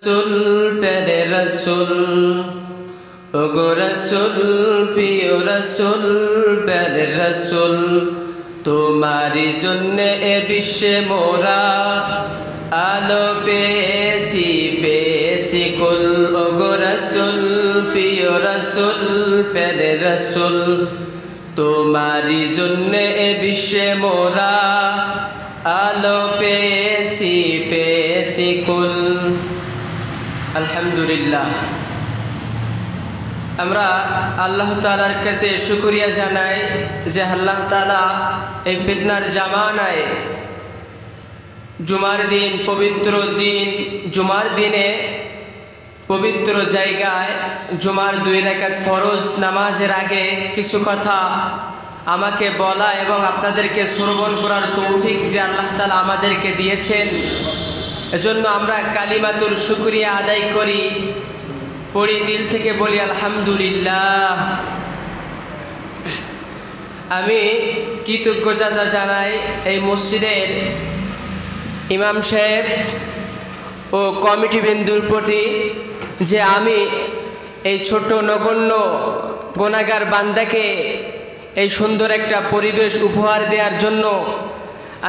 রসুল প্যারে রসুল ওগো রসুল প্রিয় রসুল প্যারে রসুল তোমারি জন্য এ বিশ্বে মোরা আলো পেয়েছি পেয়েছি কুল ওগো রসুল প্রিয় রসুল প্যারে রসুল তোমারি জন্য এ বিশ্বে মোরা আলো পেয়েছি পেয়েছি কুল। আলহামদুলিল্লাহ, আমরা আল্লাহ তাআলার কাছে শুকরিয়া জানাই যে আল্লাহ তাআলা এই ফিতনার জামানায় জুমার দিন পবিত্র দিন জুমার দিনে পবিত্র জায়গায় জুমার 2 রাকাত ফরজ নামাজের আগে কিছু কথা আমাকে বলা এবং আপনাদেরকে শ্রবণ করার তৌফিক যে আল্লাহ তাআলা আমাদেরকে দিয়েছেন, এজন্য আমরা কালিমাতুল শুকরিয়া আদায় করি, পড়ি, দিল থেকে বলি আলহামদুলিল্লাহ। আমি কৃতজ্ঞতা জানাই এই মসজিদের ইমাম সাহেব ও কমিটি বৃন্দুর প্রতি যে আমি এই ছোট নগণ্য গুনাহগার বান্দাকে এই সুন্দর একটা পরিবেশ উপহার দেওয়ার জন্য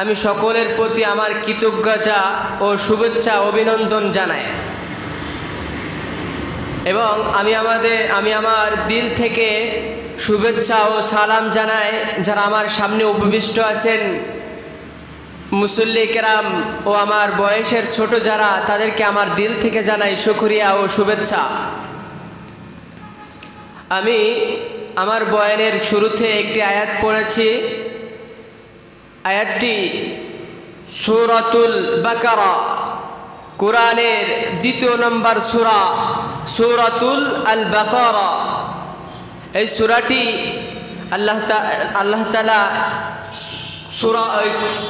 আমি সকলের প্রতি আমার কৃতজ্ঞতা ও শুভেচ্ছা অভিনন্দন জানাই এবং আমি আমার দিল থেকে শুভেচ্ছা ও সালাম জানাই যারা আমার সামনে উপবিষ্ট আছেন মুসল্লি কেরাম ও আমার বয়সের ছোট যারা, তাদেরকে আমার দিল থেকে জানাই শুকরিয়া ও শুভেচ্ছা। আমি আমার বয়ানের শুরুতে একটি আয়াত পড়েছি, আয়াতটি সূরাতুল বাকারা, কোরআনের 2 নম্বর সূরা সূরাতুল আল বাকারা। এই সূরাটি আল্লাহ তাআলা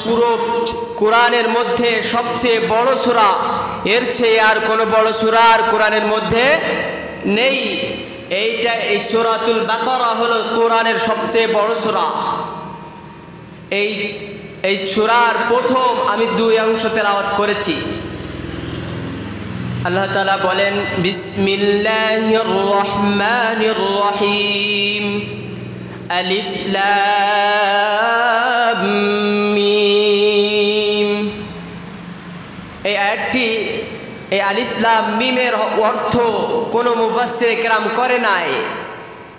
পুরো কোরআনের মধ্যে সবচেয়ে বড় সূরা, এর চেয়ে আর কোনো বড় সূরা আর কোরআনের মধ্যে নেই। এই সূরাতুল বাকারা হলো কোরআনের সবচেয়ে বড় সূরা। এই সূরার প্রথম আমি 2 অংশ তেলাওয়াত করেছি। আল্লাহ তাআলা বলেন, বিসমিল্লাহির রহমানির রহিম, আলিফ লাম মিম। এই আয়াতটি, এই আলিফ লাম মিমের অর্থ কোনো মুফাসসিরে কেরাম করে নাই,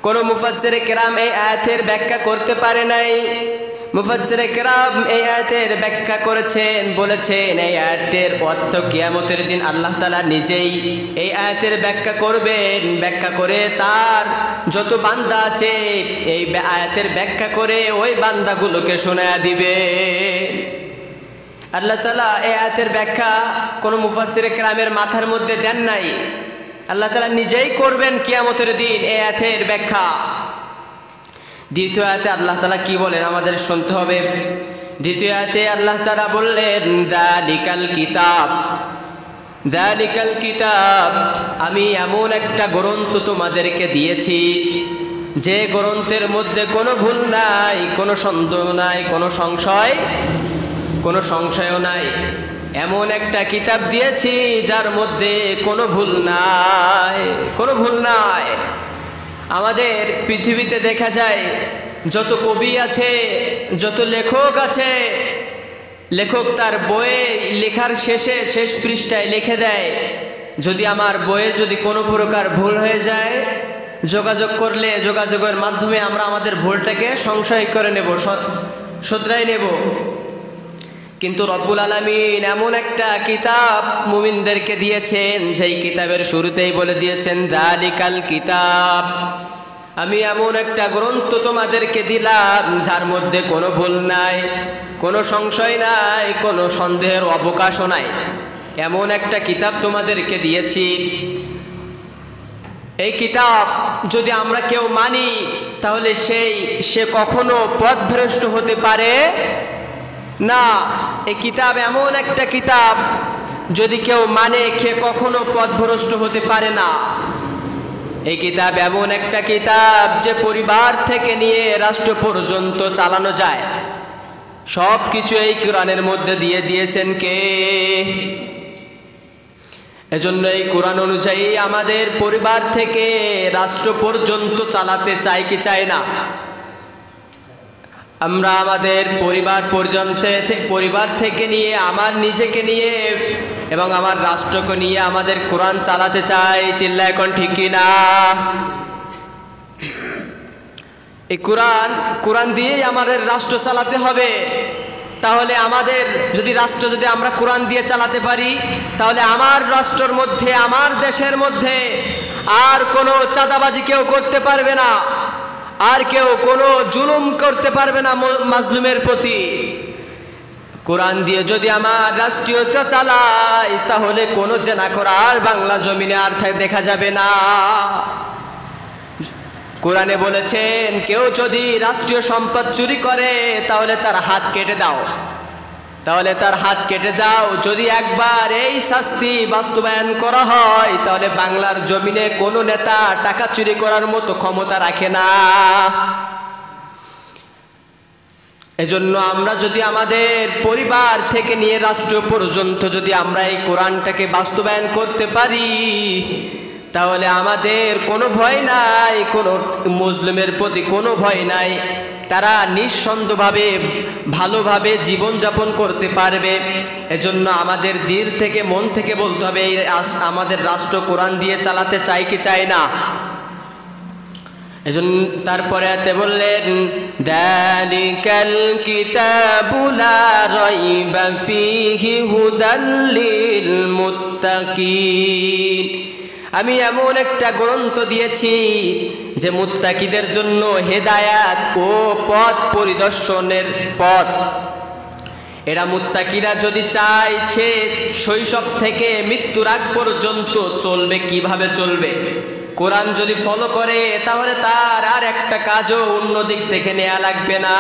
কোনো মুফাসসিরে কেরাম এই আয়াতের ব্যাখ্যা করতে পারে নাই। মুফাসসিরে কেরাম এই আয়াতের ব্যাখ্যা করেছেন, বলেছেন এই আয়াতের অর্থ কিয়ামতের দিন আল্লাহ তাআলা নিজেই এই আয়াতের ব্যাখ্যা করবেন, ব্যাখ্যা করে তার যত বান্দা আছে এই আয়াতের ব্যাখ্যা করে ওই বান্দাগুলোকে শোনায়া দিবেন। আল্লাহ তাআলা এই আয়াতের ব্যাখ্যা কোনো মুফাসসিরে কেরামের মাথার মধ্যে দেন নাই, আল্লাহ তাআলা নিজেই করবেন কিয়ামতের দিন এই আয়াতের ব্যাখ্যা। দ্বিতীয় আয়াতে আল্লাহ তাআলা কি বলেন আমাদের শুনতে হবে। দ্বিতীয় আয়াতে আল্লাহ তাআলা বললেন, যালিকাল কিতাব, যালিকাল কিতাব, আমি এমন একটা গ্রন্থ তোমাদেরকে দিয়েছি যে গ্রন্থের মধ্যে কোনো ভুল নাই, কোনো সন্দেহ নাই, কোনো সংশয়ও নাই। এমন একটা কিতাব দিয়েছি যার মধ্যে কোনো ভুল নাই, কোনো ভুল নাই। আমাদের পৃথিবীতে দেখা যায় যত কবি আছে, যত লেখক আছে, লেখক তার বইয়ে লেখার শেষ পৃষ্ঠায় লিখে দেয়, যদি আমার বইয়ে যদি কোনো প্রকার ভুল হয়ে যায়, যোগাযোগ করলে যোগাযোগের মাধ্যমে আমরা আমাদের ভুলটাকে সংশয় করে নেব, শুধরাই নেব। কিন্তু রব্বুল আলামিন এমন একটা কিতাব মুমিনদেরকে দিয়েছেন, সেই কিতাবের শুরুতেই বলে দিয়েছেন, যালিকাল কিতাব, আমি এমন একটা গ্রন্থ তোমাদেরকে দিলাম যার মধ্যে কোনো ভুল নাই, কোনো সংশয় নাই, কোনো সন্দেহের অবকাশও নাই। এমন একটা কিতাব তোমাদেরকে দিয়েছি। এই কিতাব যদি আমরা কেউ মানি তাহলে সে কখনো পথভ্রষ্ট হতে পারে না। এই কিতাব এমন একটা কিতাব যদি কেউ মানে সে কখনো পথভ্রষ্ট হতে পারে না। এই কিতাব এমন একটা কিতাব যে পরিবার থেকে নিয়ে রাষ্ট্র পর্যন্ত চালানো যায়। সব কিছু এই কোরআনের মধ্যে দিয়ে দিয়েছেন কে? এজন্য এই কোরআন অনুযায়ী আমাদের পরিবার থেকে রাষ্ট্র পর্যন্ত চালাতে চাই কি চাই না? আমরা আমাদের পরিবার থেকে নিয়ে, আমার নিজেকে নিয়ে এবং আমার রাষ্ট্রকে নিয়ে আমাদের কোরআন চালাতে চাই। চিল্লায় এখন ঠিক কি না? এই কোরআন দিয়েই আমাদের রাষ্ট্র চালাতে হবে। তাহলে আমাদের রাষ্ট্র যদি আমরা কোরআন দিয়ে চালাতে পারি, তাহলে আমার রাষ্ট্রের মধ্যে, আমার দেশের মধ্যে আর কোনো চাঁদাবাজি কেউ করতে পারবে না, আর কেউ কোনো জুলুম করতে পারবে না মাজলুমের প্রতি। কোরআন দিয়ে যদি আমার রাষ্ট্রীয়তা চালাই, তাহলে কোনো জেনা করার বাংলা জমিনে আর দেখা যাবে না। কোরআনে বলেছেন, কেউ যদি রাষ্ট্রীয় সম্পদ চুরি করে তাহলে তার হাত কেটে দাও। যদি একবার এই শাস্তি বাস্তবায়ন করা হয়, তাহলে বাংলার জমিনে কোনো নেতা টাকা চুরি করার মতো ক্ষমতা রাখে না। এজন্য আমরা যদি আমাদের পরিবার থেকে নিয়ে রাষ্ট্র পর্যন্ত যদি আমরা এই কোরআনটাকে বাস্তবায়ন করতে পারি, তাহলে আমাদের কোনো ভয় নাই, কোনো মুসলিমের প্রতি কোনো ভয় নাই। তারা নিঃসন্দেহভাবে ভালোভাবে জীবনযাপন করতে পারবে। এজন্য আমাদের দিল থেকে, মন থেকে বলতে হবে, আমাদের রাষ্ট্র কোরআন দিয়ে চালাতে চাই কি চাই না? এজন্য তারপরে এতে বললেন, যালিকাল কিতাবু লা রাইবা ফীহি হুদাল লিল মুত্তাকিন। আমি এমন একটা গ্রন্থ দিয়েছি যে মুত্তাকিদের জন্য হেদায়াত ও পথ পরিদর্শনের পথ। এরা মুত্তাকিরা যদি চায়, সে শৈশব থেকে মৃত্যুর আগ পর্যন্ত চলবে, কিভাবে চলবে? কোরআন যদি ফলো করে, তাহলে তার আর একটা কাজও অন্য দিক থেকে নেওয়া লাগবে না।